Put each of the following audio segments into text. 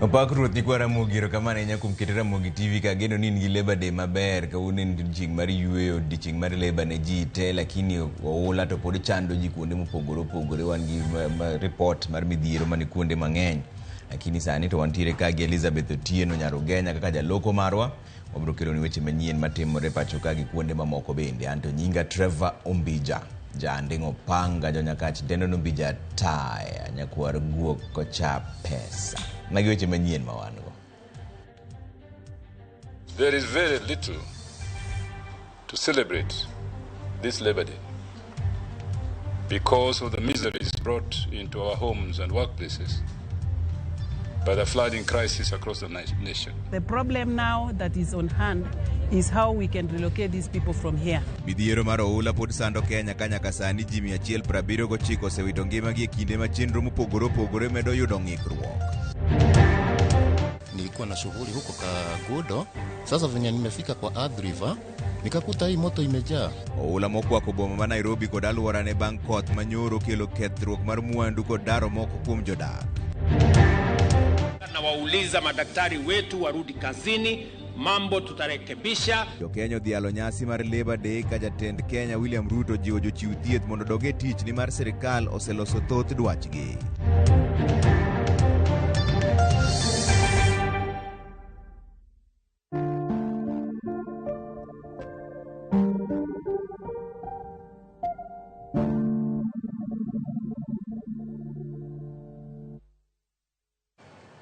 Opak ruoth Nyikwara Mogiro kamane nyakum ketera Mogi TV ka geno ni ngi Labor Day maber ka unen ching mar yueyo ching mar Labor ne ji te lakini oula to pod chando ji kuonde mopogore wan gi report mar midhiero mani kuonde mang'eny lakini sani to wantiere ka gi Elizabeth Otieno Nyarugenya kaka jaloko marwa obro kelo ni weche manyien matimore pacho ka gi kuonde mamoko bende anto nyinga Trevor Ombija Jandingo panga Nyakach dendo Ombija taya nyakwar guok kocha pesa. There is very little to celebrate this Labor Day because of the miseries brought into our homes and workplaces by the flooding crisis across the nation. The problem now that is on hand is how we can relocate these people from here. Midhiero mar oula pod sando Kenya kanyaka sani ji 179 osewito ngimagi e kinde ma chenro mopogore medo yudo ng'ikruok. Nilikuwa na shughuli huko Kagudo. Sasa venye nimefika kwa Athi River nikakuta hii moto imejaa. Oula mokwako boma ma Nairobi kod alworane bang' koth manyoro kelo kethruok mar mwandu kod daro moko kuom jodak. Na wauliza madaktari wetu warudi kazini, mambo tutarekebisha. Jokenya odhialo nyasi mar Labor Day ka jatend Kenya William Ruto jiwo jochiw thieth mondo doge tich ni mar sirikal oseloso thoth dwachgi.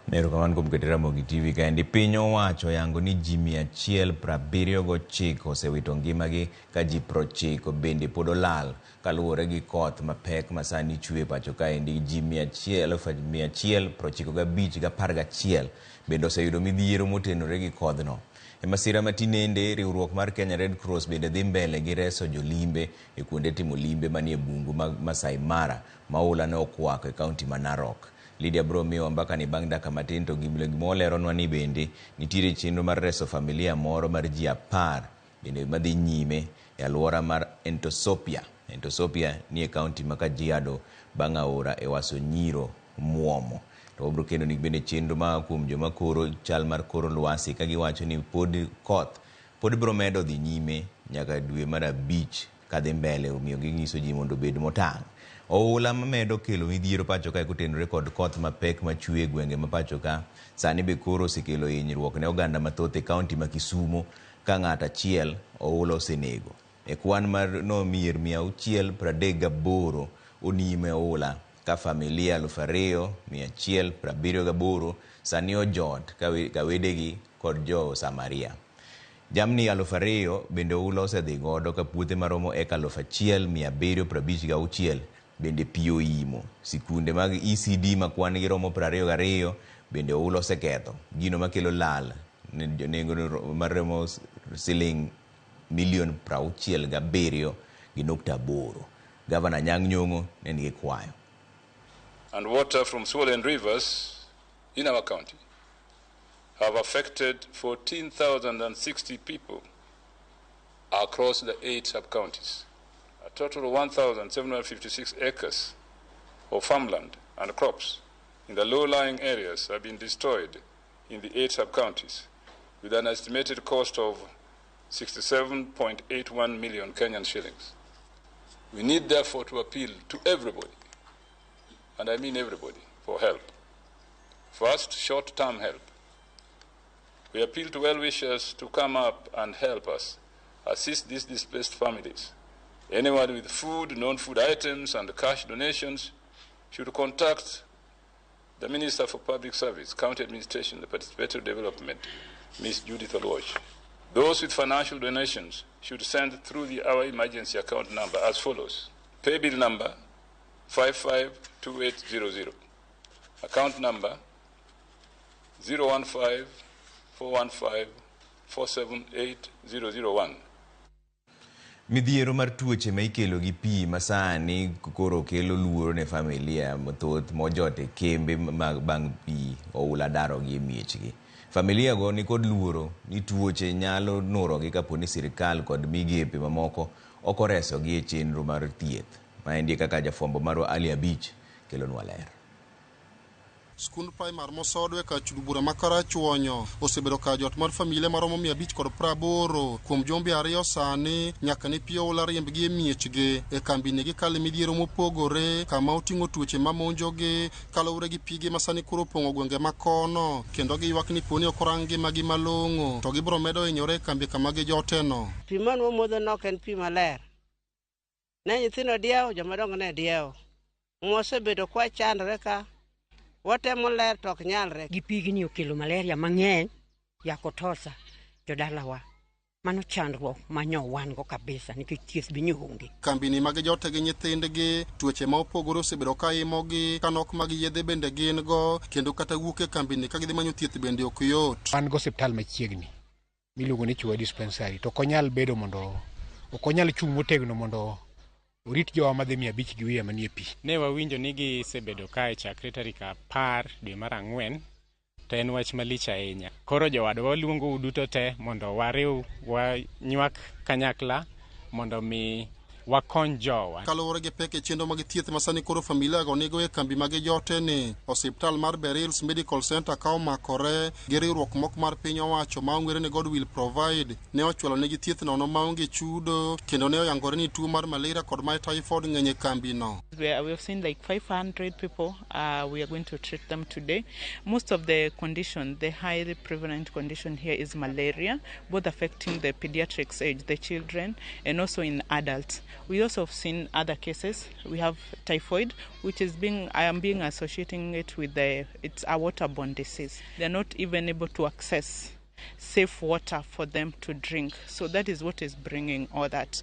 Nero kaman kum ketera Mogi TV ka endi piny owacho yango ni ji 179 osewito ngimagi ka ji 90 bende pod olal kaluwore gi koth mapek masani chue pacho ka endi ji 195 bende oseyudo midhiero motenore gi kodhno. E masira matinende riwruok mar Kenya Red Cross bende dhi mbele gi reso jolimbe e kuonde timo limbe manie bungu mag Masai Mara maula ne okwako e kaunti ma Narok. Lydia Bromio ambaka ni bang' daka matin to gimoleronwa ni bende nitiere chenro mar reso familia moro mar ji 10 bende madhi nyime e alwora mar Entosopia ni e kaunti ma Kajiado bang' aora e waso nyiro muomo. To obro kendo ni bende chenro ma kuom joma koro chal mar koro lwasi ka giwacho ni pod bro medo dhi nyime nyaka dwe mar 5 kadhi mbele omiyo ginyiso ji mondo bed motang'. Oula mamedo kelo midhiero pacho ka kutenore kod koth mapek machue gwenge ma pacho ka sani be koro osekelo hinyruok ne oganda mathoth e kaunti ma Kisumu ka ng'ata achiel oula osenego. E kwan mar mier 638 onime oula ka familia 2178 sani ojot ka wedegi kod jo Samaria. Jamni 2000 bende oula osedhi godo ka puothe maromo eka 1756 bende pio imo. Sikunde mag ECD makwan gi romo 22 bende oula oseketho. Gino makelo lal nengo maromo siling $67.8. Governor Anyang' Nyong'o ne nigi kwayo. And water from swollen rivers in our county have affected 14,060 people across the 8 sub-counties. A total of 1,756 acres of farmland and crops in the low-lying areas have been destroyed in the 8 sub-counties with an estimated cost of 67.81 million Kenyan shillings. We need therefore to appeal to everybody, and I mean everybody, for help. First, short-term help. We appeal to well-wishers to come up and help us assist these displaced families. Anyone with food, non-food items, and cash donations should contact the Minister for Public Service, County Administration, and Participatory Development, Ms. Judith Oluoch. Those with financial donations should send through our emergency account number as follows. Paybill number 552800. Account number 015-415-478-001. Midhiero mar tuoche ma ikelo gi pi masani koro kelo luoro ne familia mathoth mojote kembe bang' pi oula daro gi miechgi. Familia go ni kod luoro ni tuoche nyalo nuro gi kapo ni sirikal kod migepe mamoko okoreso gi e chenro mar thieth. Ma endi kaka jafwambo marwa Ali Abich kelo nwa ler. skund primar mosodwe ka chudubura makara chuonyo osebedo ka jot mar familia maromo 580 kuom jombe ariyo sani nyaka ne pio ola riembgi e miechgi e kambini gi kale midhiero mopogore kama oting'o tuoche mamonjogi kaluwore gi pige masani koro pongo gwenge makono kendo giywak ni poni okorang ngimagi malong'o to gibiro medo hinyore kambi kama gijoteno. Pi manwa modho nok en pi maler. Ne nyithindo diewo, jomadongo ne diewo. Mosebedo kwa chandre ka watemo ler to ok nyalre. Gi pigni okelo malaria mang'eny yakotosa jodalawa. Mano chandruok manyo wan go kabisa nikech thieth bi nyonge. Kambini mag jote gi nyithindgi tuoche ma opogore osebedo ka imogi kanok mag yedhe bende gin go kendo kata wuok e kambini ka gidhi manyo thieth bende ok yot. Wan go osiptal machiegni miluongo ni Chua dispensary to konyal bedo mondo okonyal chung' motegno mondo orit jowa madhi 500 gi wiye manie pi. Ne wawinjo ni gisebedo kae chakre tarik 10 dwe mar 4 to en wach malich ahinya. Koro jowadwa waluongo uduto te mondo wariw wanywak kanyakla mondo mi wakony jowa. Kaluwore gi pek e chenro mag thieth masani koro familia go nigo e kambi mag jote ni osiptal mar Berils Medical Center ka omakore gi riwruok moko mar piny owacho ma ong'ere ni God Will Provide ne ochwalo negi thieth nono maonge chudo kendo ne oyangore ni tuo mar malaria kod mar typhoid ng'eny e kambi no. We have seen like 500 people. We are going to treat them today. Most of the condition, the highly prevalent condition here is malaria, both affecting the pediatrics age, the children, and also in adults. We also have seen other cases. We have typhoid, which is I am associating it with it's a waterborne disease. They're not even able to access safe water for them to drink. So that is what is bringing all that.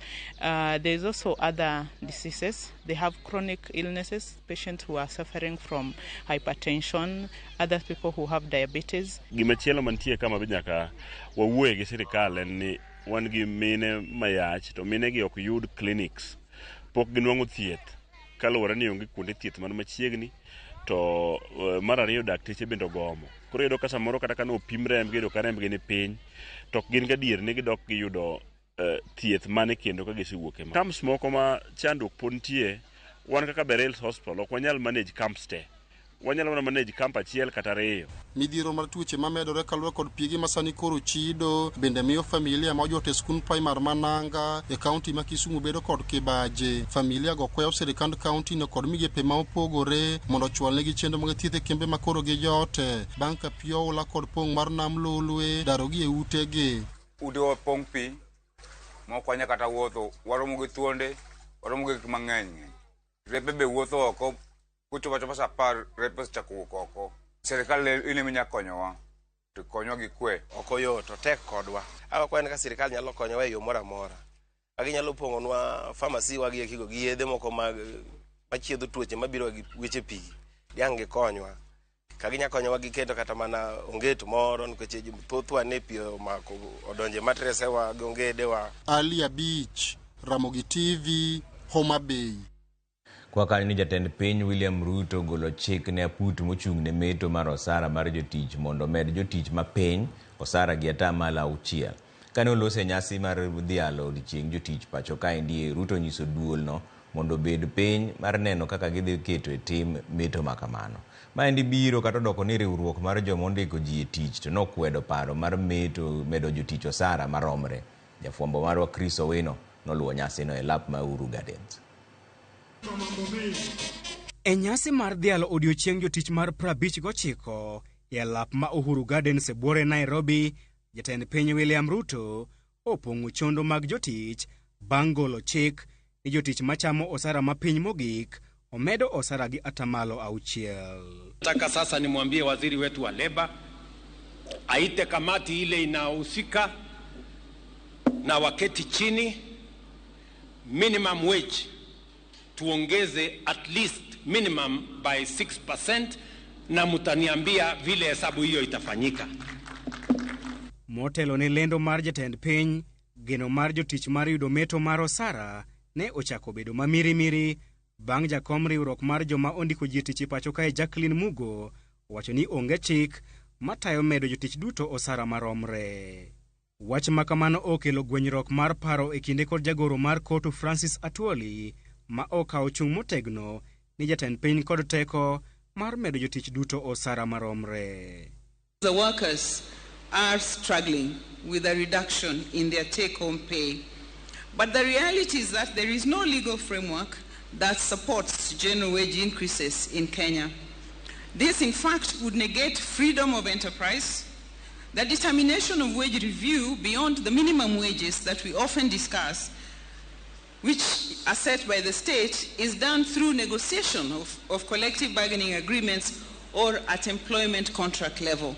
There's also other diseases. They have chronic illnesses, patients who are suffering from hypertension, other people who have diabetes. Gimachielo mantie kama binyaka wawuoye gi sirikal en ni wan gi mine mayach to mine gi ok yud clinics pok ginwang'o thieth kaluwore ni onge kuonde thieth man machiegni to mar ariyo dakteche bende ogomo. Koro yudo ka samoro kata ka opim rembgi yudo ka rembgi ni piny to ok gin gadier ni gidok giyudo thieth mane kendo ka gisewuok e camps moko ma chandruok pod nitie. Wan kaka Berils Hospital ok wanyal manage camps te, wanyalo mana manage camp achiel kata ariyo. Midhiero mar tuoche mamedore kaluwore kod pigi masani koro chido bende miyo familia ma ojote skund primar mananga e kaunti ma Kisumu bedo kod kibaje. Familia go kwayo sirikand kaunti no kod migepe ma opogore mondo chwalnegi chenro mag thieth e kembe ma koro gijote bang' ka pi oula kod pong' mar nam Lolwe darogi e utegi. Ute opong' pi ma ok wanya kata wuotho, waromo gi thuonde, waromo gi gik mang'eny. Repe be wuotho oko kuchopa sa 10 repe chako oko. Sirikal ine minya konyowa to konyo gi kwe okoyo to tek kodwa akwa ka sirikal nyalo konyowa e yo mora mora aginyalo pongonwa pharmacy wagi kigo gi yedhe moko mag machiedho tuoche mabiro gi weche pi yange konywa kaginya konyowa gi kendo kata mana onget moro nikech thothwa ne pi mako odonje matrese wa gongede wa. Alia Beach, Ramogi TV, Homa Bay. Kwa kanyo ni jatend piny William Ruto golo chik ne aput mochung' ne meto mar osara mar jotich mondo med jotich ma piny osara gi atamalo 6. Kane olose nyasi mar dhialo odiochieng' jotich pacho kaendi, Ruto nyiso duol no mondo bed piny mar neno kaka gidhi keto e tim meto makamano. Maendi biro kata doko ni riwruok mar joma ondiko ji e tich to nokwedo paro mar medo jotich osara maromre. Jafwambo marwa Chris Owino noluwo nyasi no e lap ma Uhuru Gardens. E nyasi mar dhialo odiochieng' jotich mar 59 e lap ma Uhuru Gardens e buore Nairobi, jatend piny William Ruto opong'o chondo mag jotich bang' golo chik ni jotich machamo osara mapiny mogik omedo osara gi atamalo 6. Nataka sasa nimwambie waziri wetu wa leba aite kamati ile inahusika na waketi chini, minimum wage tuongeze at least minimum by 6%, na mutaniambia vile hesabu hiyo itafanyika. Motelo ne lendo mar jatend piny, geno mar jotich mar yudo meto mar osara ne ochako bedo mamirimiri bang' jakom riwruok mar joma ondiko ji tich pacho kae Jacqueline Mugo wacho ni onge chik matayo medo jotich duto osara maromre. Wach makamano okelo gwenyruok mar paro e kinde kod jagoro mar kotu Francis Atwoli ma okawo chung' motegno ni jatend piny kod teko mar medo jotich duto osara maromre. The workers are struggling with a reduction in their take-home pay. But the reality is that there is no legal framework that supports general wage increases in Kenya. This, in fact, would negate freedom of enterprise. The determination of wage review beyond the minimum wages that we often discuss, which are set by the state, is done through negotiation of collective bargaining agreements or at employment contract level.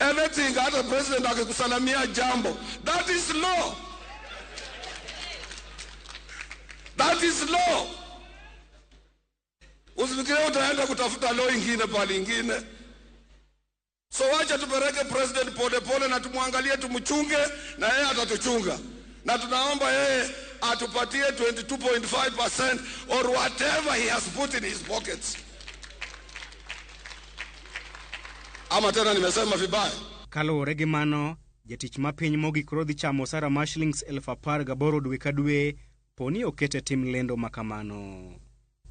Anything other president akikusalamia jambo, that is law. That is law. Usifikirie utaenda kutafuta law ingine pale ingine. So wacha tupeleke president pole pole na tumwangalie, tumchunge na yeye atatuchunga. Na tunaomba yeye atupatie 22.5% or whatever he has put in his pockets. Ama tena nimesema vibaya. Kaluwore gi mano, jatich mapiny mogik rodhi chamo osara mar shillings 18,000 dwe ka dwe poni okete tim lendo makamano.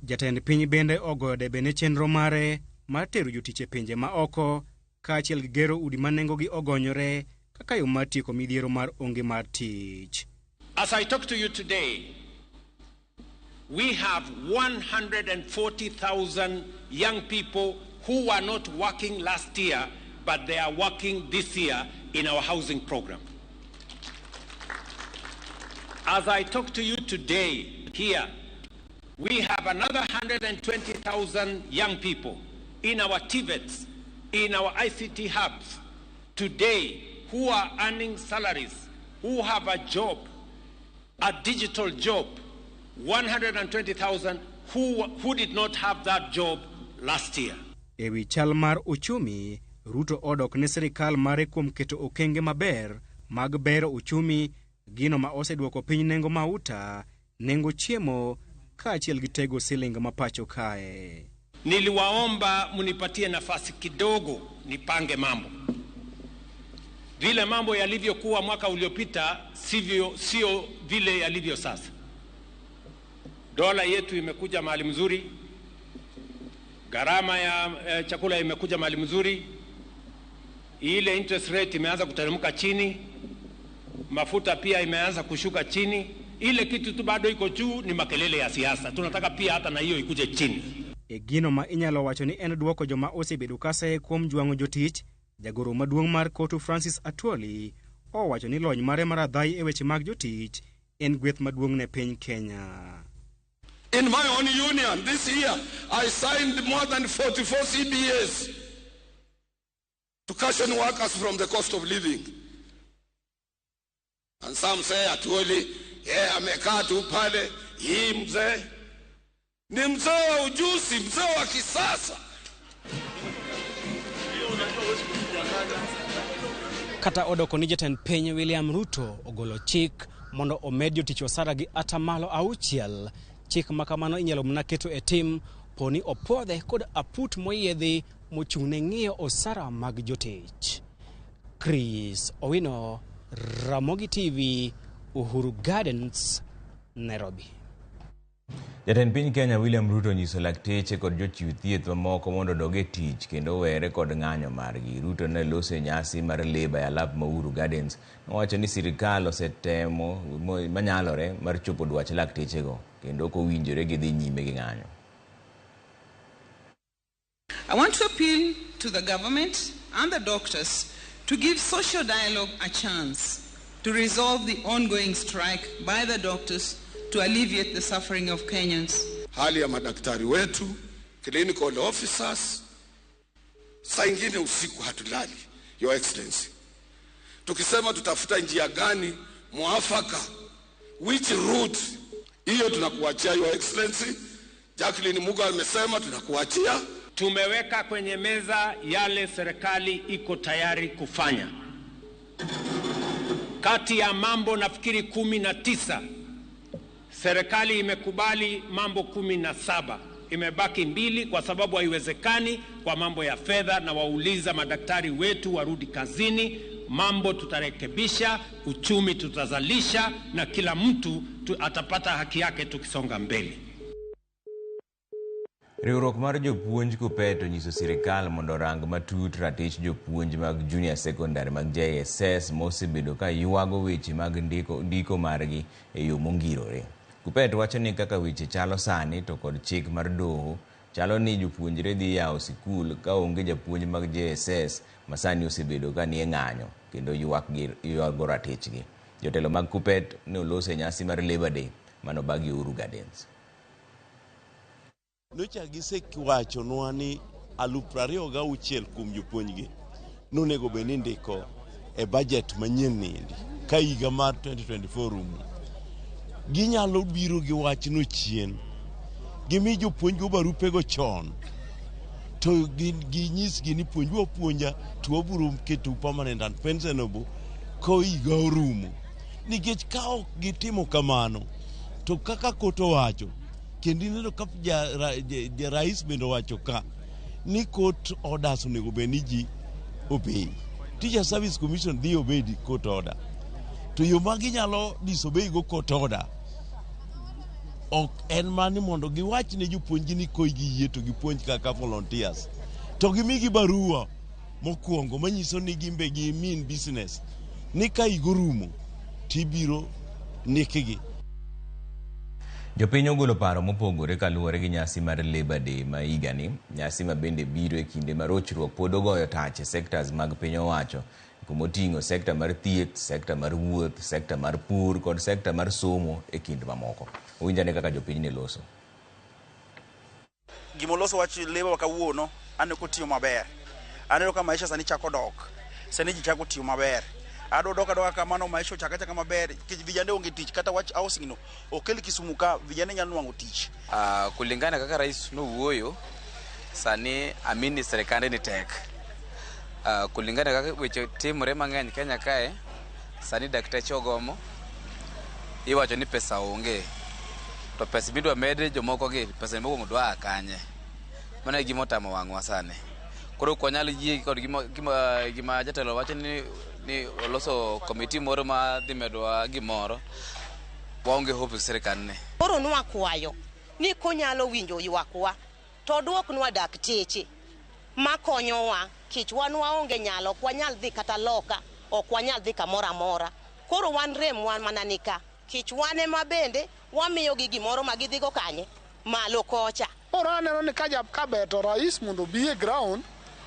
Jatend piny bende ogoyo debe ne chenro mare mar tero jotich e pinje ma oko kaachiel gi gero udi ma nengogi ogonyore kaka yo mar tieko midhiero mar onge mar tich. As I talk to you today, we have 140,000 young people who were not working last year, but they are working this year in our housing program. As I talk to you today here, we have another 120,000 young people in our TVETs, in our ICT hubs today who are earning salaries, who have a job, a digital job, 120,000 who did not have that job last year. Ewi chal mar uchumi, Ruto odok ne sirikal mare kuom keto okenge maber mag bero uchumi, gino ma oseduoko piny nengo mauta, nengo chiemo, kaachiel gi tego siling mapacho kae. Niliwaomba munipatie nafasi kidogo nipange mambo. Vile mambo yalivyokuwa mwaka uliopita sio vile yalivyo sasa. Dola yetu imekuja mahali mzuri, gharama ya chakula imekuja mahali mzuri, ile interest rate imeanza kuteremka chini, mafuta pia imeanza kushuka chini. Ile kitu tu bado iko juu ni makelele ya siasa. Tunataka pia hata na hiyo ikuje chini. Gino ma inyalo wacho ni en duoko joma osebedo kase kuom jwang'o jotich, jagoro maduong' mar Kotu Francis Atwoli owacho ni lony mare maradhai e weche mag jotich en gweth maduong' ne piny Kenya. In my own union this year, I signed more than 44 CBAs to cushion workers from the cost of living. And some say Atwoli, amekaa tu pale, hii mzee ni mzee wa ujuzi, mzee wa kisasa. Kata odoko ni jatend piny William Ruto ogolo chik mondo omed jotich osara gi atamalo 6. Chik makamano inyalo mna keto e tim poni opodhe kod aput moyiedhi mochung'ne ng'iyo osara mag jotich. Chris Owino, Ramogi TV, Uhuru Gardens, Nairobi. Jatend piny Kenya William Ruto nyiso lakteche kod jochiw thieth mamoko mondo dog e tich kendo were kod ng'anyo margi. Ruto ne lose nyasi mar leba ya lab ma Uhuru Gardens. Nowacho ni sirikal osetemo manyalore mar chopo dwach laktechego kendo kowinjore gidhi nyime gi ng'anyo. I want to appeal to the government and the doctors to give social dialogue a chance to resolve the ongoing strike by the doctors to alleviate the suffering of Kenyans. Hali ya madaktari wetu, clinical officers, saa ingine usiku hatulali, Your Excellency. Tukisema tutafuta njia gani mwafaka, which route, hiyo tunakuachia Your Excellency. Jacqueline Muga amesema tunakuachia. Tumeweka kwenye meza yale serikali iko tayari kufanya. Kati ya mambo nafikiri 19, serikali imekubali mambo 17. Imebaki 2 kwa sababu haiwezekani kwa mambo ya fedha, na wauliza madaktari wetu warudi kazini. Mambo tutarekebisha, uchumi tutazalisha, na kila mtu atapata haki yake tukisonga mbele. Riwruok mar jopuonj KUPPET onyiso sirikal mondo rang matut ratich jopuonj mag junior secondary mag JSS mosebedo ka yuago weche mag ndiko margi e yo mongirore. KUPPET wacho ni kaka weche chalo sani to kod chik mar doho chalo ni jopuonjre dhi yawo sikul ka onge japuonj mag JSS masani osebedo ka nie ng'anyo kendo yuago ratichgi. Jotelo mag KUPPET ne olose nyasi mar Labor Day manobagi Uhuru Gardens. Nocha gisewacho ni 26,000 kuom jopuonjgi nonego bed ni ndiko e budget manyien nindi ka higa mar 2024 rumo. Ginyalo biro gi wachno chien gimi jopuonjgo barupego chon to ginyisgi ni puonjwa puonja to wabiro keto permanent and pensionable ko higa orumo. Nikech ka ok gitimo kamano to kaka koto wacho kendo neno ka rais bendo wacho ka ni court orders onego bed ni ji obey. Teacher Service Commission dhi obey di court order. To yo ma ginyalo disobey go court order ok en mani mondo giwach ne jopuonji ni koi giyie to gipuonj kaka volunteers. To gimigi barua mokwongo manyiso ni gimbe gi mean business ni ka higa rumo tibiro nikigi. Jopiny ogolo paro mopogore kaluwore gi nyasi mar Labor Day ma higani, nyasi ma bende biro e kinde ma rochruok pod ogoyo tach e sectors mag piny owacho, kumoting'o sekta mar thieth, sekta mar wuoth, sekta mar pur kod sekta mar somo e kind mamoko. Owinjane kaka jopiny ne loso. Gimoloso wach Labor kawuono aneno kotiyo maber. Aneno ka maisha sani chako dok. Sani ji chako tiyo maber. Adoka kamano maisha chaka maber. Vijana onge tich kata wach housing no. Okel Kisumu ka vijana nyalo nuango tich. Kulingana kaka rais no wuoyo sani amini serikande ni tek. Kulingana kaka weche timore mang'eny Kenya kae sani dakteche ogomo iwacho ni pesa onge. To pesa bidwa medre jomoko gi pesa moko dwa kanye. Mana gima otamo wang'wa sani. Koro konyal yie kod gima jatelo wacho ni oloso komiti moro ma dhi medwa gimoro waonge hope sirikal ne. Koro nwakwayo ni konyalo winjo ywakwa to duoknwa dakteche makonyowa kich wan waonge nyalo kwanyal dhi kata loka ok wanyal dhi kamoro amora. Koro wan rem wan mananika kich wane mabende wamiyo gi gimoro ma gidhigo kanye malo kocha. Koro aneno ni ka beto rais mondo bi e ground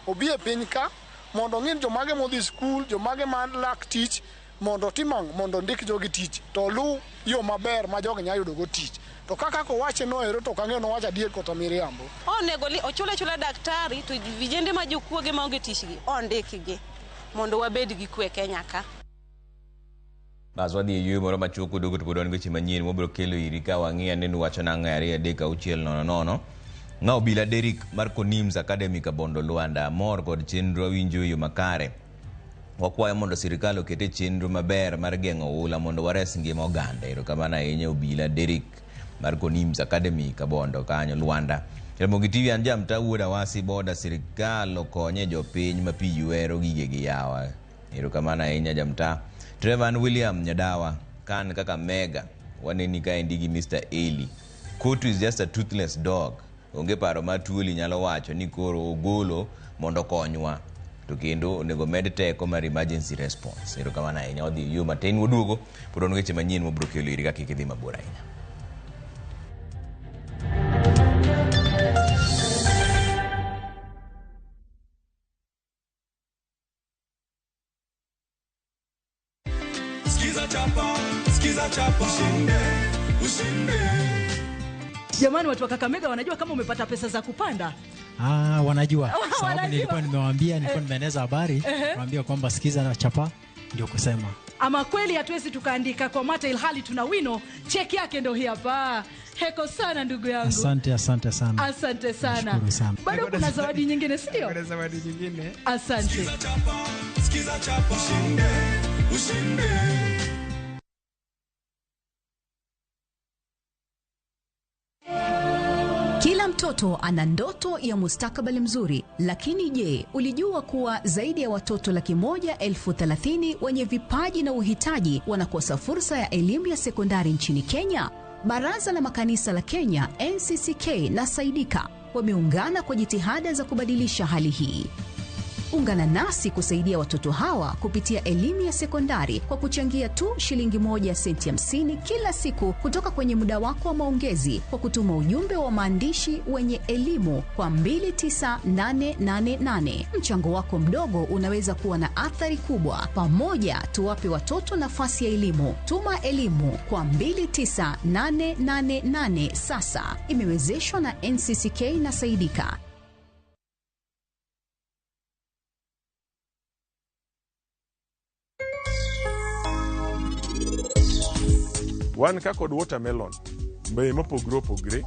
obi e piny ka mondo ng'in jomage modhi skul jomage man lak tich mondo timang mondo ndik jogi tich to lu yo maber ma jogi nyalo yudo go tich. To kaka ko wache no ero to kang'e no wacha dier kota miriambo. Onego ochule daktari to vijende ma jokuoge ma onge tich gi ondikigi mondo wabed gi kwe Kenya ka. Bazwadi yu moro machuku dogo tupodon gochi manyien mobro kelo iri ka wang'ia nenu wacho nang'e ariya deka uchiel nono. Ng'ao bila Derrick mar Konims Academy ka Bondo Luanda mor kod chenro winjo yo makare. Wakwayo mondo sirikal okete chenro maber mar geng'o ula mondo wares ngima oganda. Erokamano ahinya obila Derrick mar Konims Academy ka Bondo kanyo Luanda. Ramogi TV an jamta wuoda wasi boda sirikal okonye jopiny ma pi yuero gige gi yawa. Erokamano ahinya jamta. Trevan William Nyadawa kan kaka mega waneni ka endigi Mr. Eli. Kotu is just a toothless dog. Onge paro ma tuoli nyalo wacho ni koro ogolo mondo konywa. To kendo onego med teko mar emergency response. Erokamano ahinya odhi yo matin woduogo podon weche manyien mobro kelo iri kaka kidhi mabor ahinya. Skiza chapa ushinde. Jamani, watu wa Kakamega wanajua kama umepata pesa za kupanda? Wanajua. Sababu nilikuwa nimewaambia, nilikuwa nimeeneza habari, waambia kwamba Skiza na chapa ndio kusema. Ama kweli hatuwezi tukaandika kwa mata ilhali tuna wino, cheki yake ndio hii hapa. Heko sana ndugu yangu. Asante sana. Asante sana. Nashukuru sana. Bado kuna zawadi nyingine sio? Kuna zawadi nyingine. Asante. Skiza chapa ushinde. Kila mtoto ana ndoto ya mustakabali mzuri, lakini je, ulijua kuwa zaidi ya watoto 130,000 wenye vipaji na uhitaji wanakosa fursa ya elimu ya sekondari nchini Kenya? Baraza la Makanisa la Kenya, NCCK na Saidika wameungana kwa jitihada za kubadilisha hali hii. Ungana nasi kusaidia watoto hawa kupitia elimu ya sekondari kwa kuchangia tu shilingi 1 senti 50 kila siku kutoka kwenye muda wako wa maongezi kwa kutuma ujumbe wa maandishi wenye elimu kwa 29888. Mchango wako mdogo unaweza kuwa na athari kubwa. Pamoja tuwape watoto nafasi ya elimu. Tuma elimu kwa 29888 sasa. Imewezeshwa na NCCK na Saidika. Wan ka kod watermelon be mopogre opogre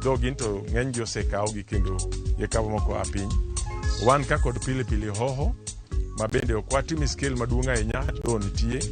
dog into ng'eny ji osekawgi kendo ikawo moko a piny. Wan ka kod pilipili hoho ma bende ok watimo scale maduong' ahinya to nitie.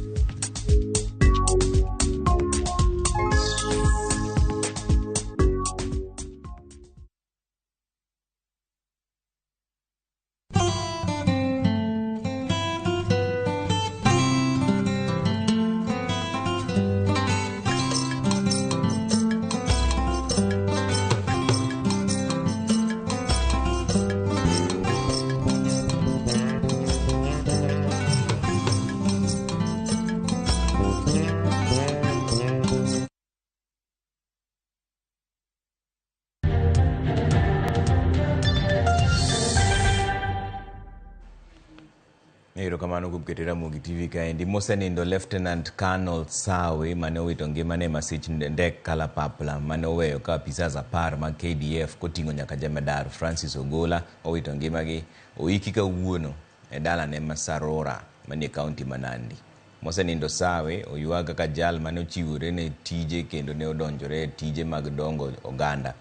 Erokamano kuom keto Ramogi TV kaendi. Mosenindo Lieutenant Colonel Sawe mane owito ngimane masich ndek kalapapla mane oweyo ka apisas 10 mag KDF koting'o nyaka Jemadar Francis Ogola owito ngimagi oiki kawuono e dalane ma Sarora manie kaunti ma Nandi. Mosenindo Sawe oyuaga kaka jal mane ochiwore ne tije kendo ne odonjore tije mag dongo oganda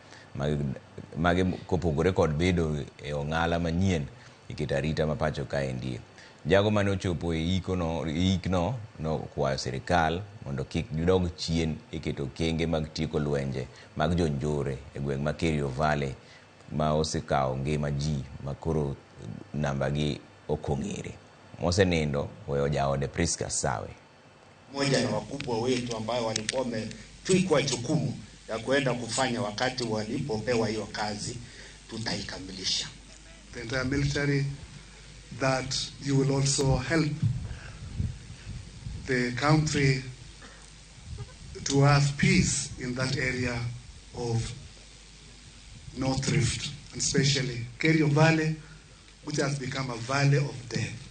mag kopogore kod bedo e ong'ala manyien iketo arita ma pacho kaendi. Jago mane ochopo e ikno no kwayo sirikal mondo kik gidog chien iketo kenge mag tieko lwenje mag jonjore e gweng' ma Kerio Valley ma osekawo ngima ji makoro nambagi okong'ere. Mosenindo weyo jaode Priska Sawe. Moja na wakubwa wetu ambao walikuwa wametwikwa jukumu ya kuenda kufanya wakati walipopewa hiyo kazi, tutaikamilisha. The entire military, that you will also help the country to have peace in that area of North Rift, and especially Kerio Valley, which has become a valley of death.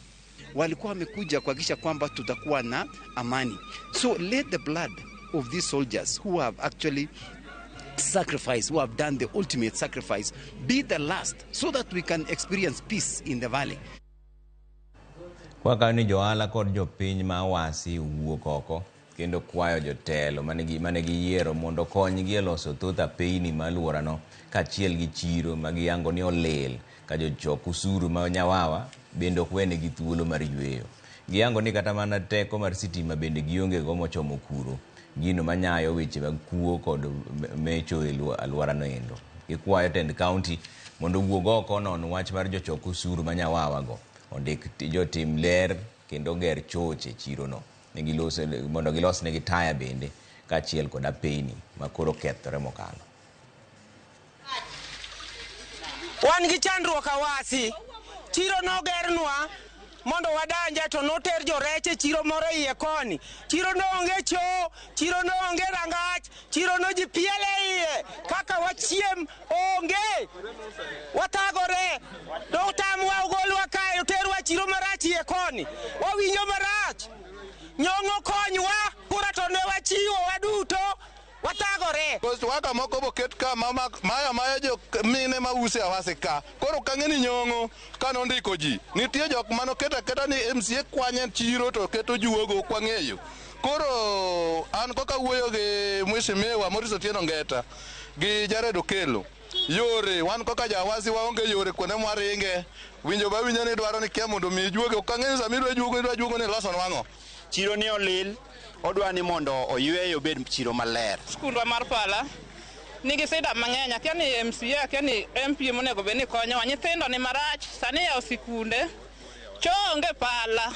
Walikuwa wamekuja kuhakikisha kwamba tutakuwa na amani. So let the blood of these soldiers who have actually sacrificed, who have done the ultimate sacrifice, be the last so that we can experience peace in the valley. Wakani joala kod jopiny ma wasi wuok oko kendo kwayo jotelo manegi yiero mondo konygi e loso thoth apeyni ma alworano kaachiel gi chiro ma giyango ni olil ka jochok usuru ma Nyawawa bende ok wenegi thuolo mar yweyo. Giyango ni kata mana teko mar sitima bende gionge go mochomo kuro, gino manyayo weche mag kuo kod mecho e alworano endo. Gikwayo tend kaunti mondo wuog oko non wach mar jochok usuru ma Nyawawa go ondik jotim ler kendo ger choche chirono mondo gilos negi taya bende kaachiel kod apeyni makoro kethore mokalo. Wan gi chandruok awasi, chiro nogernwa mondo wadanja to noter joreche chiro moro iye koni. Chiro no onge cho, chiro no onge rangach, chiro no ji piele iye, kaka wachiem onge. Watagore, dotamwa ugolwa kae, uterwa chiro marach iye koni. Wawinyo marach, nyongo konywa, kura to ne wachiwo waduto. Watagore. Waka moko boket ka maya jo mine ma use awase ka. Koro kang'eni nyong'o kano ndiko ji. Nitie jok mano keta ni MCA kwanye chiro to keto juogo kwang'eyo. Koro an koka wuoyo gi Mheshimiwa Morris Otieno Ngeta gi Jared Okelo. Yore wan koka jawasi waonge yore kuonde mwaringe. Winjo ba winjo ni dwaro ni kia mondo mi juogo kang'eni samidwa juogo ni loso nwang'o. Chiro ni olil. Odwa ni mondo oyweyo bed chiro maler. Skundwa mar Pala nigi sida mang'eny, akia ni MCA, akia ni MP monego bed ni konyowa. Nyithindo ni marach, sani yawo sikunde, cho onge Pala.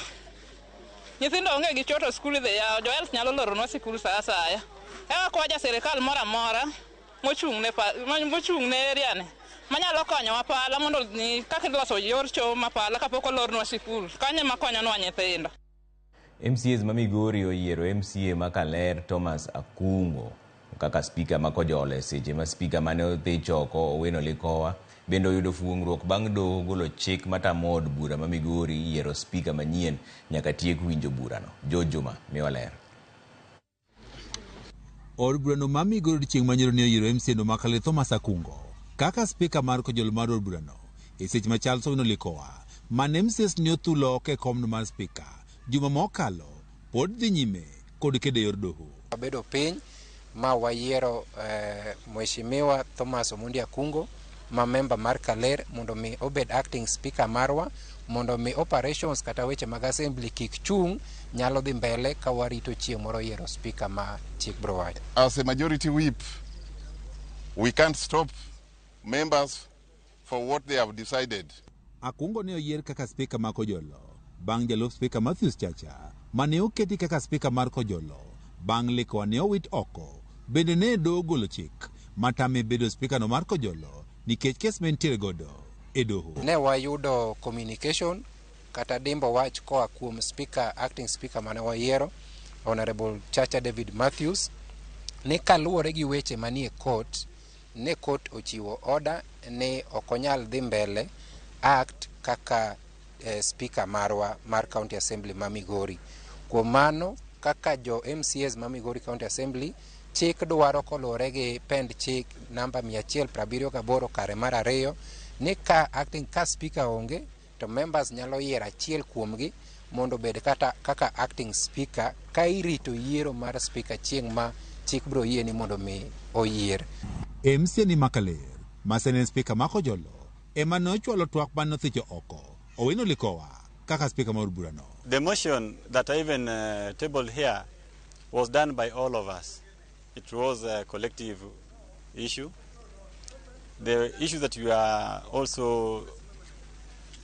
Nyithindo onge gi choto skul idhi yawo, jo health nyalo loronwa sikul sa asaya. Eka kwaja sirikal moro amora mochung' ne area ni manyalo konyowa pala mondo ni kaka iloso yor cho mapala kapok olornwa sikul kanyo makonyonwa nyithindo. MCAs ma Migori oyiero MCA ma Kaler Thomas Akungo kaka spika ma Kojole seche ma spika mane odhi choko Owino Likowa bende oyudo fuong'ruok bang' doho golo chik matamo od bura ma Migori yiero spika manyien nyaka tiek winjo burano. Jojuma miwa ler. Od burano ma Migori chieng' manyoro ne oyiero MCA no ma Kaler Thomas Akungo kaka spika mar Kojolo mar od burano e seche ma Charles Owino Likowa mane MCAs ne othulo oko e komno mar spika juma mokalo pod dhi nyime kod kedo yor doho. Wabedo piny ma wayiero Mheshimiwa Thomas Omondi Akungo ma member mar Kaler mondo mi obed acting speaker marwa mondo mi operations kata weche mag assembly kik chung nyalo dhi mbele ka warito chieng' moro yiero speaker ma chik bro wacho. As a majority whip, we can't stop members for what they have decided. Akungo ne oyier kaka spika mar Kojolo bang' jalup spika Matthews Chacha mane oketi kaka spika mar Kojolo bang' Likowa ne owit oko bende ne doho golo chik matame bedo spika no mar Kojolo nikech kes mentiere godo e doho. Ne wayudo communication kata dimbo wach koa kuom speaker, acting speaker mane wayiero Honorable Chacha David Matthews ne kaluwore gi weche manie court ne court ochiwo order ne okonyal dhi mbele act kaka speaker marwa mar County Assembly ma Migori. Kuom mano kaka jo MCAs ma Migori County Assembly chik dwaro kolore gi pend chik namba 178 kare mar 2 ni ka acting ka speaker onge to members nyalo yiero achiel kuomgi mondo bed kaka acting speaker ka irito yiero mar speaker chieng' ma chik bro yie ni mondo mi oyier. MCA ni Makaler masene speaker ma Kojolo ema nochwalo twak manothicho oko Owino Likowa kaka speaker mar burano. The motion that I even tabled here was done by all of us. It was a collective issue. The issue that we are also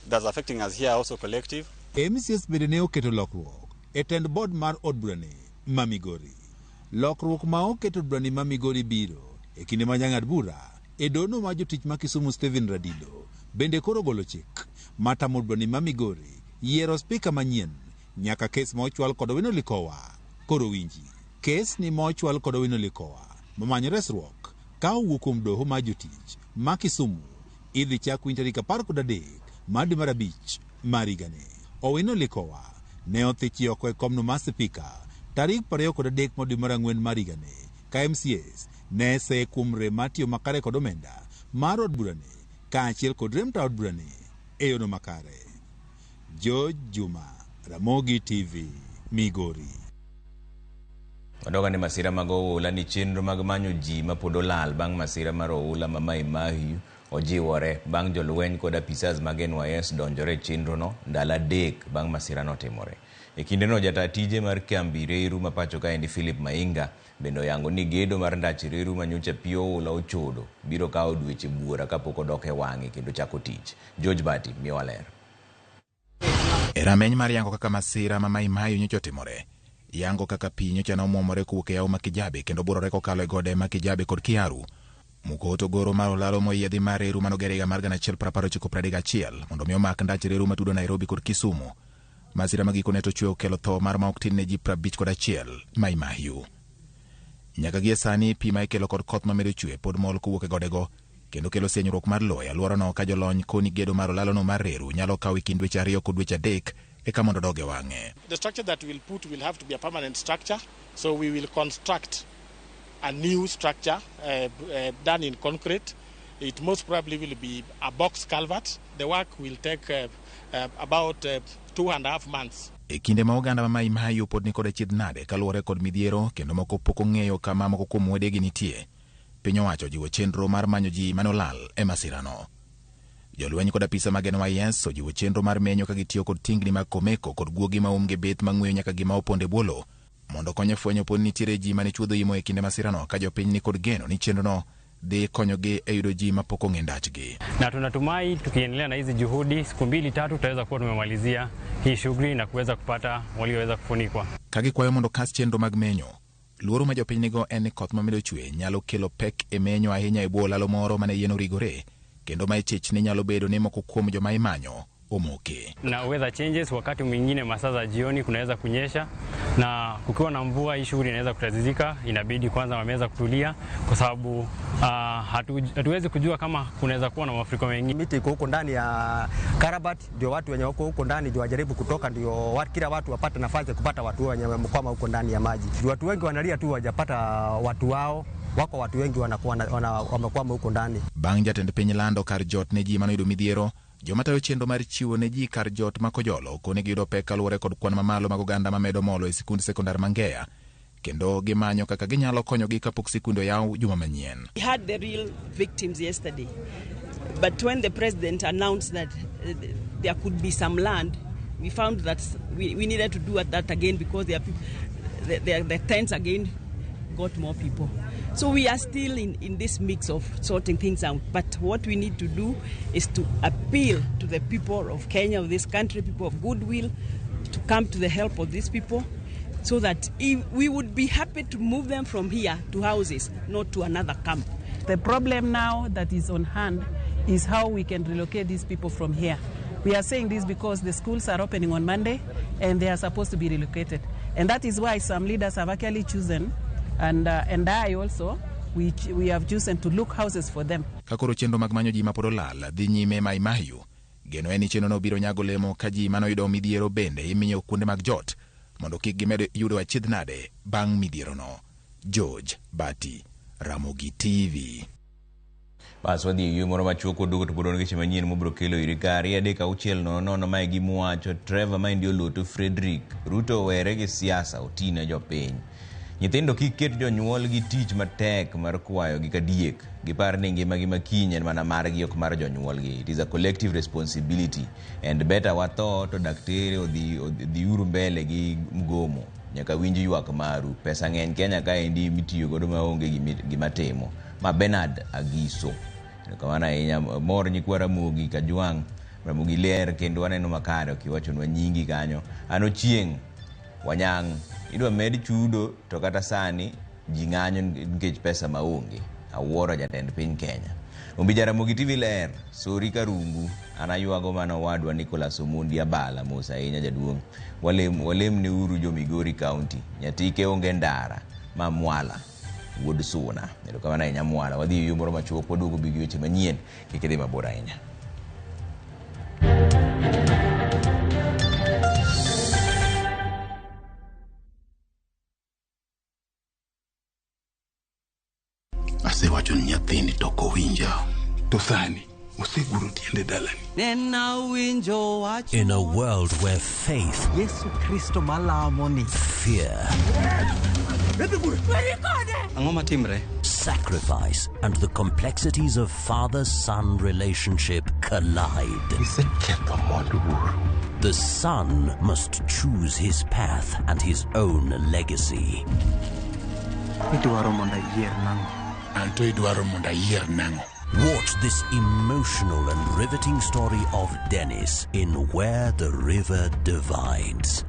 that's affecting us here also collective. MCAs bende ne oketo lokruok e tend board mar od burani ma Migori. Lokruok ma oketo od burani ma Migori biro e kinde ma jang'ad bura e dono ma jotich ma Kisumu Stephen Radido bende koro golo chik matamo od burani ma Migori yiero spika manyien nyaka kes ma ochwal kod Owino Likowa koro winji. Kes ni ma ochwal kod Owino Likowa mamanyo resruok ka owuok kuom doho ma jotich ma Kisumu idhi chak winjo tarik 13 mar dwe mar 5 mar higani. Owino Likowa ne othichi oko e komno mar spika tarik 23 mar dwe mar 4 mar higani ka MCAs ne se kuom rem matiyo makare kod omenda mar od burani kaachiel kod rem ta od burani e yono makare. George Juma, Ramogi TV, Migori. Wadoga ni masira mag oula ni chenro mag manyo ji ma pod olal bang' masira mar oula ma Mai Mahiu ojiwore bang' jolweny kod apisas mag NYS donjore chenro no ndalo 3 bang' masira no timore. E kinde no jata tije mar kambi Reru ma pacho kaendi Philip Mainga bendo yango ni gedo mar ndach Reru ma nyocha pio oula ochodo biro kawo dweche buora kapok odok e wang'e kendo chako tich. George Bati miwa ler. E rameny mar yango kaka masira ma Mai Mahiu nyocha timore. Yango kaka pi nyocha na omwomore kowuok e yawo ma Kijabe kendo borore kokalo e gode ma Kijabe kod Kiaru. Mukoto goro mar olalo moyiedhi mar Reru manogere higa mar 1931 mondo mi omak ndach Reru matudo Nairobi kod Kisumu. Masira magikone to chwe okelo tho mar ma ok tin ne ji 51 Mai Mahiu. Nyaka gie sani pi ma ikelo kod koth mamedo chwe pod mol kowuok e godego kendo kelo senyruok mar lowo e alworano ka jolony koni gedo mar olalono mar Reru nyalo kawo e kind dweche 2 kod dweche 3 eka mondo doge wang'e. The structure that we'll put will have to be a permanent structure, so we will construct a new structure done in concrete. It most probably will be a box culvert. The work will take about 2.5 months. E kinde ma oganda ma Mai Mahiu pod ni kod achiedh nade kaluwore kod midhiero kendo moko pok ong'eyo kama moko kuom wedegi nitie. Piny owacho jiwo chenro mar manyo ji manolal e masirano. Jolweny kod apisa mag NYS ojiwo chenro mar menyo ka gitiyo kod tingni mag komeko kod guogi ma umge beth mang'weyo nyaka gima oponde bwolo mondo konyo fwenyo pod nitiere ji mane chuodho imo e kinde masirano ka jopiny ni kod geno ni chenrono dhi konyogi e yudo ji mapok ong'e ndachgi. Na tunatumai tukiendelea na hizi juhudi siku 2-3 tutaweza kuwa tumemalizia hii shughuli na kuweza kupata walioweza kufunikwa. Kagikwayo mondo kas chenro mag menyo. Luoro ma jopiny nigo en ni koth mamedo chwe nyalo kelo pek e menyo ahinya e bwo lalo moro mane yien origore kendo ma ichich ni nyalo bedo ni moko kuom joma imanyo omoke. Na weather changes, wakati mwingine masaa za jioni kunaweza kunyesha, na kukiwa na mvua hii shughuli inaweza kutatizika. Inabidi kwanza wameweza kutulia kwa sababu hatuwezi kujua kama kunaweza kuwa na mafuriko mengi. Miti iko huko ndani ya Karabat, ndio watu wenye wako huko ndani ndio wajaribu kutoka, ndio kila watu wapate nafasi ya kupata watu wenye wamekwama huko ndani ya maji. Watu wengi wanalia tu wajapata watu wao, wako watu wengi wamekwama huko ndani. Bang' jatend piny lando kar jot ne ji manoyudo midhiero, joma tayo chenro mar chiwo ne ji kar jot ma Kojolo koni giyudo pek kaluwore kod kwan mamalo mag oganda mamedo molo e sikund sekondar Mangeya, kendo gimanyo kaka ginyalo konyogi kapok sikunde oyaw juma manyien. We had the real victims yesterday, but when the president announced that there could be some land, we found that we needed to do that again because the tents again got more people. So we are still in this mix of sorting things out. But what we need to do is to appeal to the people of Kenya, of this country, people of goodwill, to come to the help of these people, so that we would be happy to move them from here to houses, not to another camp. The problem now that is on hand is how we can relocate these people from here. We are saying this because the schools are opening on Monday and they are supposed to be relocated. And that is why some leaders have actually chosen, and I also, we have chosen to look houses for them. Kakoro chenro mag manyo ji mapod olal dhi nyime Mai Mahiu, geno en ni chenrono biro nyago lemo ka ji manoyudo midhiero bende imiyo kuonde mag jot mondo kik gimed yudo achiedh nade bang' midhierono. George Bati, Ramogi TV. Bas wadhi yo moro machuoko dugo to bodon giche manyien mobro kelo iri kari 3:6 mae gimuwacho Trevor ma ndio Loto Frederick Ruto were gi siasa otina jopiny. Nyithindo kik ket jonyuol gi tich matek mar kwayo gi kadiek. Gipar ni ngimagi makiny en mana margi ok mar jonyuolgi. It is a collective responsibility and better watho to daktari odhi uru mbele gi mgomo. Nyaka winji ywak maru. Pesa ng'eny Kenya ka endi mitiyo godo maonge gimatimo. Ma Bernard Agiso. Kawana ahinya mor nyikwa Ramogi Kajwang', Ramogi ler kendo aneno makare okiwachonwa nyingi kanyo. Ano chieng' Wanyang' idwa med chudo to kata sani ji ng'anyo nikech pesa maonge. Awuoro jatend piny Kenya. Ombi Jaramogi TV ler, sori Karungu, anayuago mano wadwa Nicholas Omondi Abala Musa ahinya jaduong'. Walem ne uru jo Migori County, nyatike onge ndara, ma Mwala wuod Suna. Nero kamana ahinya Mwala, wadhi yo moro machuok waduogo bigi weche manyien, kik idhi mabor ahinya. Asewacho ni nyathini toko winja. To sani, oseguro tiende dalani. In a world where faith, Yesu Kristo malamoni, fear, sacrifice, and the complexities of father-son relationship collide. The son must choose his path and his own legacy. Watch this emotional and riveting story of Dennis in Where the River Divides.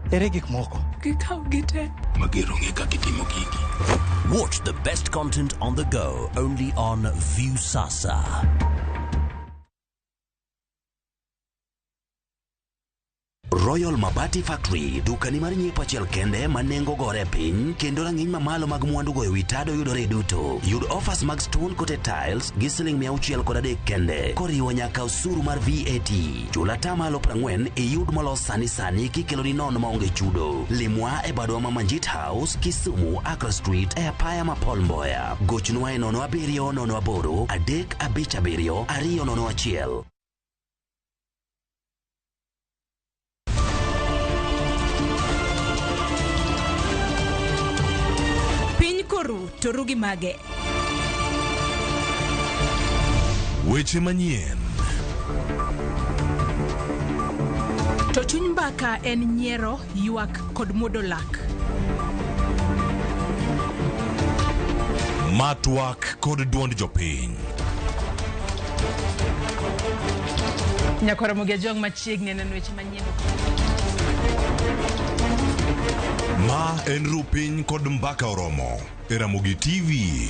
Watch the best content on the go only on Viusasa. Royal Mabati Factory, dukani mar nyiepo achiel kende manengo gore piny, kendo rang'iny mamalo mag mwandu go ewi tado yudore duto. Yud offers mag stone coated tiles gi $630 kende, koriwo nyaka osuru mar VAT. Chula tamalo 40 iyud molos sani kikelo ni nono maonge chudo. Limwa e badwa ma Manjit House, Kisumu, Accra Street, e apaya ma Paul Mboya. Gochnwa e 070 357 201. Torugi mage. Weche manyien. To chuny mbaka en nyiero, ywak kod muodo lak. Matwak kod duond jopiny. Nyakora Ramogi Ajwang' machiegni neno weche manyien. Ma en rupiny kod mbaka oromo e Ramogi TV.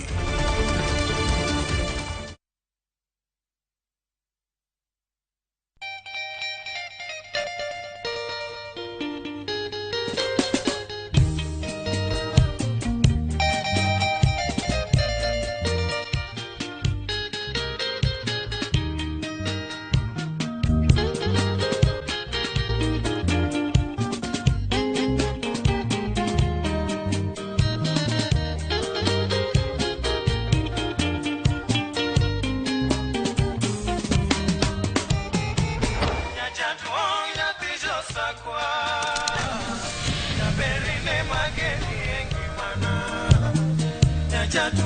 Radio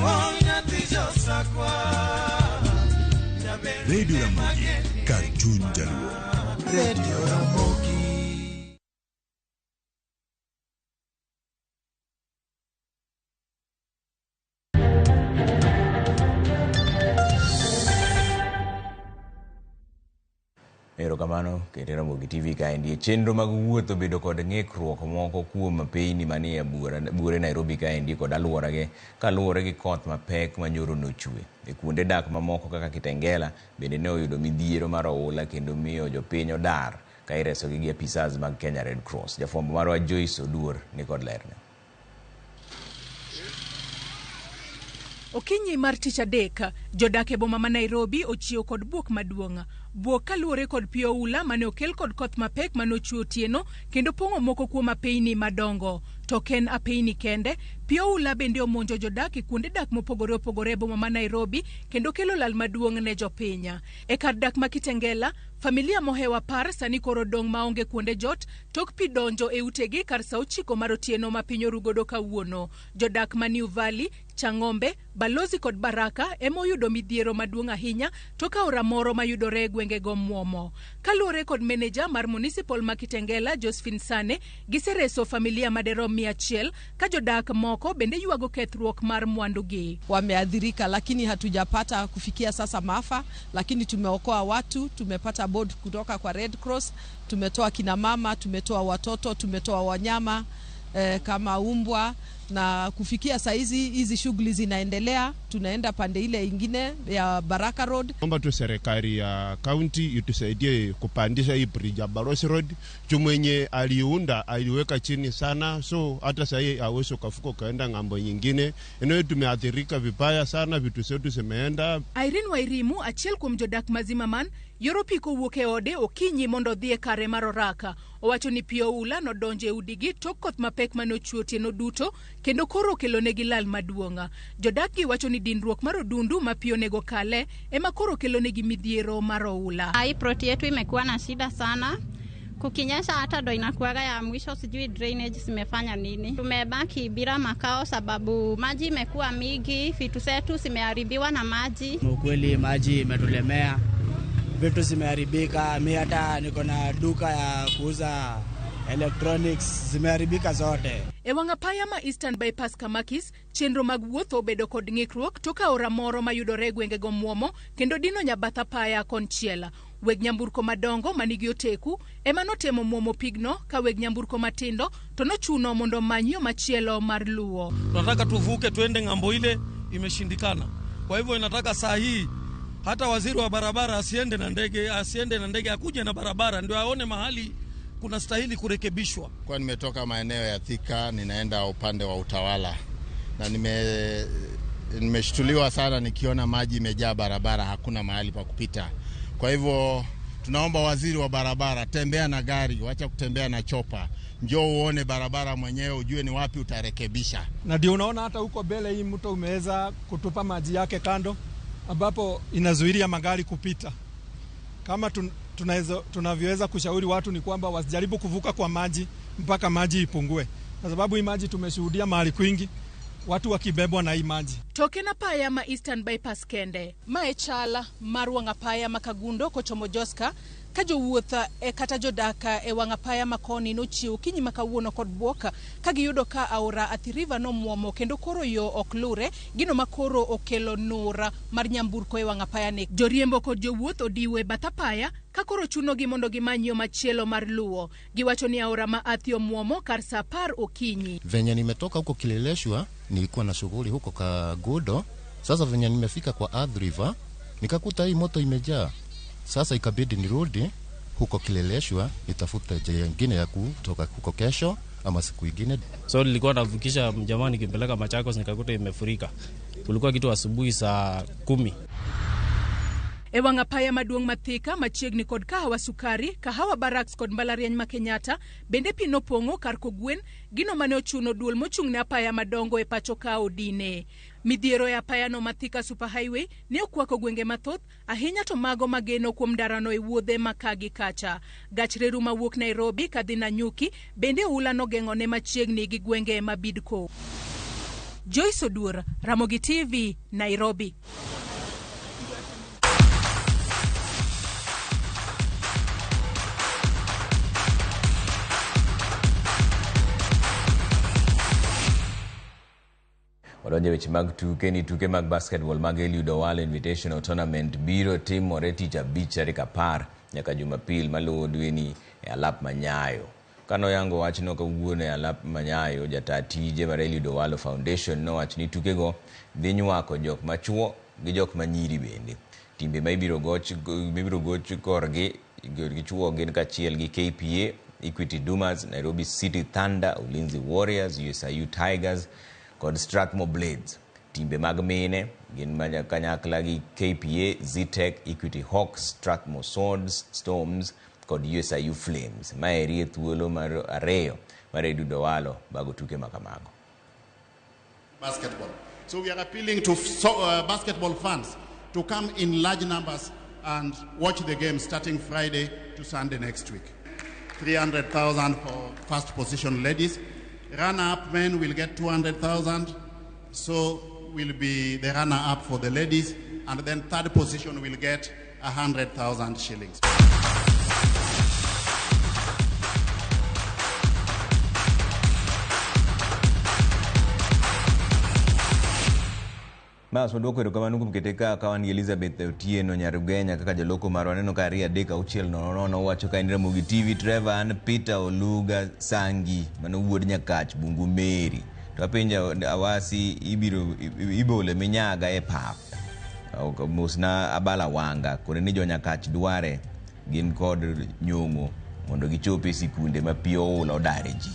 Ramogi, kar chuny Jaluo. Radio Ramogi. Erokamano kete Ramogi TV kaendi chenro mag wuotho bedo kod ng'ikruok moko kuom piny manie buore Nairobi kaendi kod aluorage kaluwore gi koth mapek manyoro nochwe e kuonde dak mamoko kaka Kitengela bende ne oyudo midhiero mar oula kendo miyo jopiny odar ka iresogi gi apisas mag Kenya Red Cross. Jafwambo marwa Joyce Oduor ni kod lerne. Okinyi mar tich adek, jodak e boma ma Nairobi ochiew kod buok maduong'. Buok kaluwore kod pi oula mane okel kod koth mapek manochwe otieno kendo pong'o moko kuom apeyni madongo. To ken apeyni kende, pi oula bende omonjo jodak e kuonde dak mopogore opogore e boma ma Nairobi kendo kelo lal maduong' ne jopiny. E kar dak ma Kitengela, familia mohewa par sani koro dong' maonge kuonde jot tok pi donjo e utegi kar saa 9 mar otieno ma piny orugodo kawuono. Jodak ma New Valley, Chang'ombe, Balozi kod Baraka emoyudo midhiero maduong' ahinya to ka ora moro mayudore e gwengego muomo. Kaluwore kod meneja mar municipal ma Kitengela, Josephine Sane, gisereso familia maderom 100 ka jodak moko bende yuago kethruok mar mwandugi. Wameadhirika lakini hatujapata kufikia sasa maafa, lakini tumeokoa watu, tumepata board kutoka kwa Red Cross, tumetoa kina mama, tumetoa watoto, tumetoa wanyama kama umbwa, na kufikia saizi hizi shughuli zinaendelea. Tunaenda pande ile ingine ya Baraka Road. Naomba tu serikali ya county itusaidie kupandisha hii bridge ya Barosi Road. Mwenye aliunda aliweka chini sana, so hata sasa hawezi kufuka kaenda ngambo nyingine. Eneo tumeathirika vibaya sana, vitu zetu zimeenda. Irene Wairimu, achiel kuom jodak mazimaman, Yoropi kowuok e ode okinyi mondo odhi e kare mar oraka. Owacho ni pi oula nodonjo e udigi tok koth mapek manochwe otieno duto kendo koro okelonegi lal maduong'. Jodakgi wacho ni dinruok mar odundu ma pi onego kale ema koro okelonegi midhiero mar oula. Hii ploti yetu imekuwa na shida sana. Kukinyesha hata ndo inakuwaga ya mwisho, sijui drainage zimefanya nini. Tumebaki bila makao sababu maji imekuwa mingi, vitu zetu zimeharibiwa na maji. Ukweli maji imetulemea, vitu zimeharibika. Mimi hata niko na duka ya kuuza electronics, zimeharibika zote. E wang'apaya ma Eastern Bypass Kamakis, chenro mag wuotho bedo kod ng'ikruok toka ora moro mayudore gwengego muomo kendo dino nyabatha paya konchiel. Weg nyamburko madongo manigi oteku ema notemo muomo pigno ka weg nyamburko matindo to nochuno mondo manyo machielo mar luo. Tunataka tuvuke tuende ng'ambo ile, imeshindikana. Kwa hivyo inataka saa hii hata waziri wa barabara asiende na ndege akuje na barabara ndio aone mahali kuna stahili kurekebishwa. Kwa nimetoka maeneo ya Thika ninaenda upande wa Utawala na nimeshtuliwa sana nikiona maji imejaa barabara, hakuna mahali pa kupita. Kwa hivyo tunaomba waziri wa barabara, tembea na gari, wacha kutembea na chopa. Njoo uone barabara mwenyewe ujue ni wapi utarekebisha. Na ndio unaona hata huko mbele hii mto umeweza kutupa maji yake kando ambapo inazuilia magari kupita. Kama tunavyoweza kushauri watu ni kwamba wasijaribu kuvuka kwa maji mpaka maji ipungue. Kwa sababu hii maji tumeshuhudia mahali kwingi watu wakibebwa na hii maji. Tokena paya ma Eastern Bypass kende, maechala mar wang'apaya makagundo kochomo Joska, ka jowuotha e kata jodaka e wang'apaya makoni nochiwo kinyi makawuono kod buoka ka giyudo ka aora Athi River no muomo kendo koro yo oklure gino makoro okelo nura mar nyamburko e wang'apaya ne. Joriembo kod jowuoth odiwe bathapaya ka koro chunogi mondo gimanyo machielo mar luo. Giwacho ni aora ma Athi omuomo kar saa 10 okinyi. Venye nimetoka huko Kileleshwa, nilikuwa na shughuli huko Kagudo. Sasa venye nimefika kwa Athi River, nikakuta hii moto imejaa. Sasa ikabidi nirudi huko Kileleshwa nitafuta njia nyingine ya kutoka huko kesho ama siku nyingine. So nilikuwa navukisha mjamaa nikimpeleka Machakos nikakuta imefurika. Kulikuwa kitu asubuhi saa 10. E wang'apaya maduong' Mathika machiegni kod Kahawa Sukari, Kahawa Barracks kod Mbalariany ma Kenyatta bende pi nopong'o kar kogwen, gino mane ochuno duol mochung'ne apaya madongo e pacho ka odine. Midhiero e apaya no Mathika Superhighway ne okwako gwenge mathoth, ahinya to mago mageno kuom darano e wuodhe makagi kacha. Gach reru mawuok Nairobi kadhi Nanyuki bende ula nogeng'one machiegni gi gwenge ma Bidco. Joyce Odur, Ramogi TV, Nairobi. Wadonje weche mag tuke ni tuke mag basketball mag Eliud Owalo Invitational Tournament biro timore tich abich tarik 10 nyaka Jumapil maluwo dweni e alap Manyayo. Kano yango wachno kawuono e alap Manyayo, jata tije mar Eliud Owalo Foundation nowach ni tukego dhi nywako jok machuo gi jok manyiri bende. Timbe ma ibiro goch korgi gichuo gin kachiel gi KPA, Equity Dumas, Nairobi City Thunder, Ulinzi Warriors, USIU Tigers kod Strathmore Blades. Timbe mag mine gin kanyakla gi KPA, Zetech, Equity Hawks, Strathmore Swords, Storms kod USIU Flames. Maeri e thuolo mar areyo mar Eliud Owalo bago tuke makamago. Basketball. So we are appealing to basketball fans to come in large numbers and watch the game starting Friday to Sunday next week. 300,000 for first position ladies. Runner-up men will get 200,000. So will be the runner-up for the ladies. And then third position will get 100,000 shillings. Mas wadwoko erokamano kuom kete ka kawani Elizabeth Otieno Nyarugenya kaka jaloko marwa neno ka 3-6-0 wacho ka en Ramogi TV. Trevor an Peter Oluga Sangi mano wuod Nyakach Bungu Meri. To apenja Awasi ibole minyaga e pap. Musna abala wanga kone ni jo Nyakach dware gin kod nyongo mondo gichope sikunde mapiyo ulo dare ji.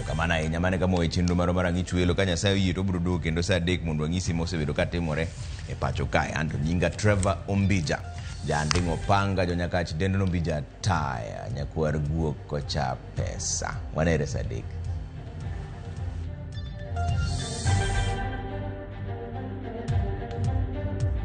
Kamana ahinya mane kama weche chenro maro mar ang'ichwelo ka Nyasaye oyie to biro dok kendo saa 3 mondo wang'isi mosebedo katimore e pacho kae. Anto nyinga Trevor Ombija, janding'o panga jo Nyakach dendo Ombija taya nyakwar guok kocha pesa. Wanere saa 3.